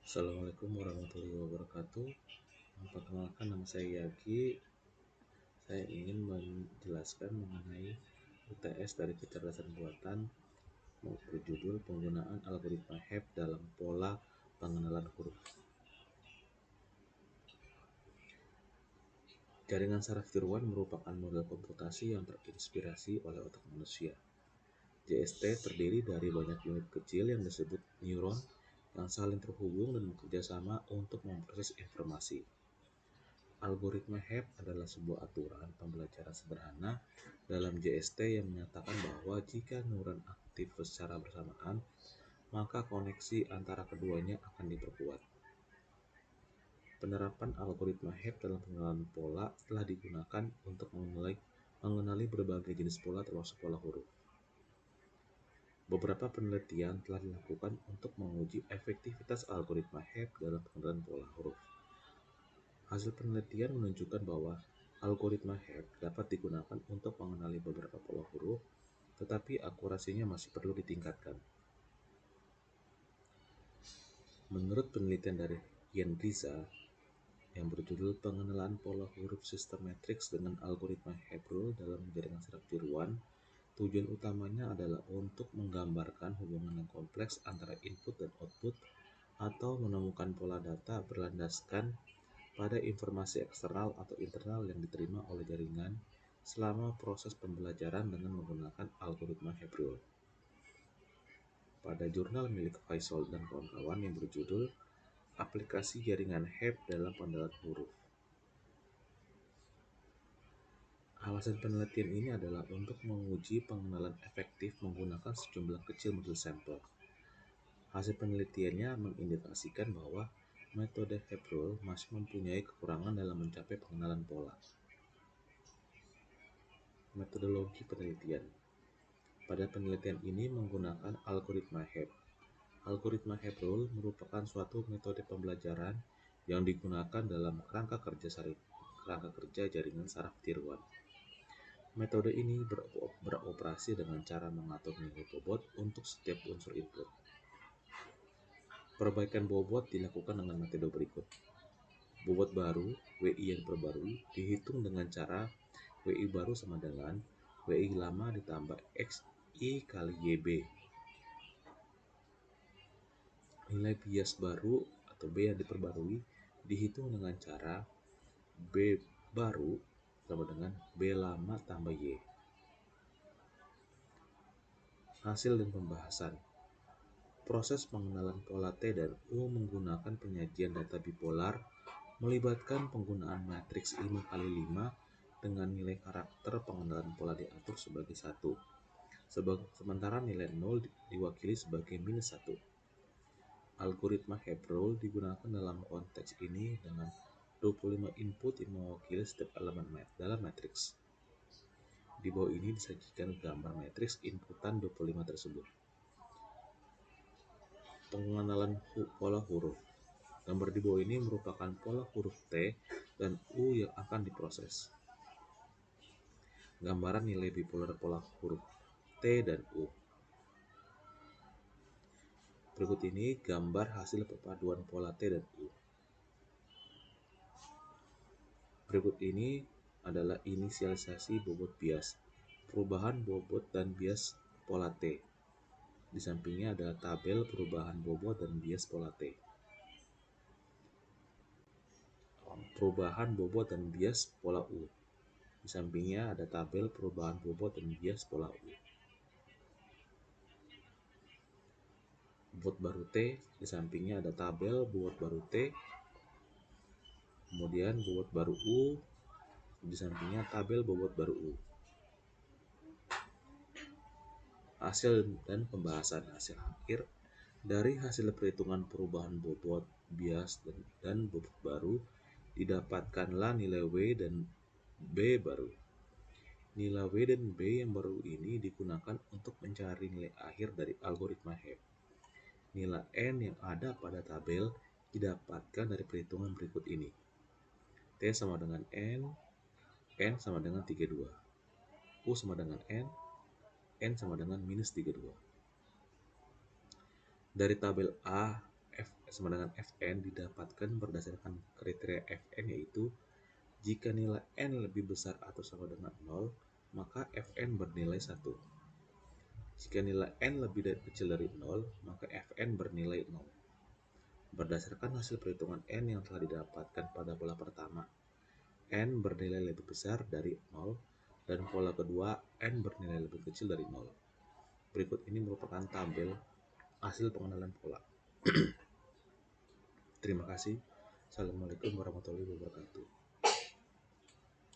Assalamualaikum warahmatullahi wabarakatuh. Perkenalkan, nama saya Yagi. Saya ingin menjelaskan mengenai UTS dari kecerdasan buatan berjudul penggunaan algoritma HEP dalam pola pengenalan huruf. Jaringan saraf tiruan merupakan model komputasi yang terinspirasi oleh otak manusia. JST terdiri dari banyak unit kecil yang disebut neuron yang saling terhubung dan bekerja sama untuk memproses informasi. Algoritma HEP adalah sebuah aturan pembelajaran sederhana dalam JST yang menyatakan bahwa jika neuron aktif secara bersamaan, maka koneksi antara keduanya akan diperkuat. Penerapan algoritma HEP dalam pengenalan pola telah digunakan untuk mengenali berbagai jenis pola termasuk pola huruf. Beberapa penelitian telah dilakukan untuk menguji efektivitas algoritma HEP dalam pengenalan pola huruf. Hasil penelitian menunjukkan bahwa algoritma HEP dapat digunakan untuk mengenali beberapa pola huruf, tetapi akurasinya masih perlu ditingkatkan. Menurut penelitian dari Ian Riza yang berjudul Pengenalan Pola Huruf Sistem Matriks dengan Algoritma HEP Rule dalam Jaringan Saraf Tiruan, tujuan utamanya adalah untuk menggambarkan hubungan yang kompleks antara input dan output atau menemukan pola data berlandaskan pada informasi eksternal atau internal yang diterima oleh jaringan selama proses pembelajaran dengan menggunakan algoritma HEP Rule. Pada jurnal milik Faisal dan kawan-kawan yang berjudul Aplikasi Jaringan HEP dalam Pengenalan Huruf. Alasan penelitian ini adalah untuk menguji pengenalan efektif menggunakan sejumlah kecil model sampel. Hasil penelitiannya mengindikasikan bahwa metode HEP Rule masih mempunyai kekurangan dalam mencapai pengenalan pola. Metodologi penelitian. Pada penelitian ini menggunakan algoritma HEP. Algoritma HEP Rule merupakan suatu metode pembelajaran yang digunakan dalam kerangka kerja jaringan saraf tiruan. Metode ini beroperasi dengan cara mengatur nilai bobot untuk setiap unsur input. Perbaikan bobot dilakukan dengan metode berikut. Bobot baru, WI yang diperbarui, dihitung dengan cara WI baru sama dengan WI lama ditambah XI kali YB. Nilai bias baru atau B yang diperbarui dihitung dengan cara B baru sama dengan B lama tambah Y. Hasil dan pembahasan. Proses pengenalan pola T dan U menggunakan penyajian data bipolar melibatkan penggunaan matriks 5x5 dengan nilai karakter pengenalan pola diatur sebagai 1, sementara nilai 0 diwakili sebagai minus 1. Algoritma HEP Rule digunakan dalam konteks ini dengan 25 input yang mewakili setiap elemen dalam matriks. Di bawah ini disajikan gambar matriks inputan 25 tersebut. Pengenalan pola huruf. Gambar di bawah ini merupakan pola huruf T dan U yang akan diproses. Gambaran nilai bipolar pola huruf T dan U. Berikut ini gambar hasil perpaduan pola T dan U. Berikut ini adalah inisialisasi bobot bias, perubahan bobot dan bias pola T. Di sampingnya adalah tabel perubahan bobot dan bias pola T. Perubahan bobot dan bias pola U. Di sampingnya ada tabel perubahan bobot dan bias pola U. Bobot baru T, di sampingnya ada tabel bobot baru T. Kemudian bobot baru U, di sampingnya tabel bobot baru U. Hasil dan pembahasan. Hasil akhir dari hasil perhitungan perubahan bobot, bias, dan bobot baru didapatkanlah nilai W dan B baru. Nilai W dan B yang baru ini digunakan untuk mencari nilai akhir dari algoritma HEP. Nilai N yang ada pada tabel didapatkan dari perhitungan berikut ini. T sama dengan N sama dengan 32, U sama dengan N sama dengan minus 32. Dari tabel A, F sama dengan Fn didapatkan berdasarkan kriteria Fn, yaitu jika nilai n lebih besar atau sama dengan 0, maka Fn bernilai 1. Jika nilai n lebih kecil dari 0, maka Fn bernilai 0. Berdasarkan hasil perhitungan n yang telah didapatkan pada pola pertama, n bernilai lebih besar dari 0, dan pola kedua n bernilai lebih kecil dari 0. Berikut ini merupakan tabel hasil pengenalan pola. Terima kasih. Assalamualaikum warahmatullahi wabarakatuh.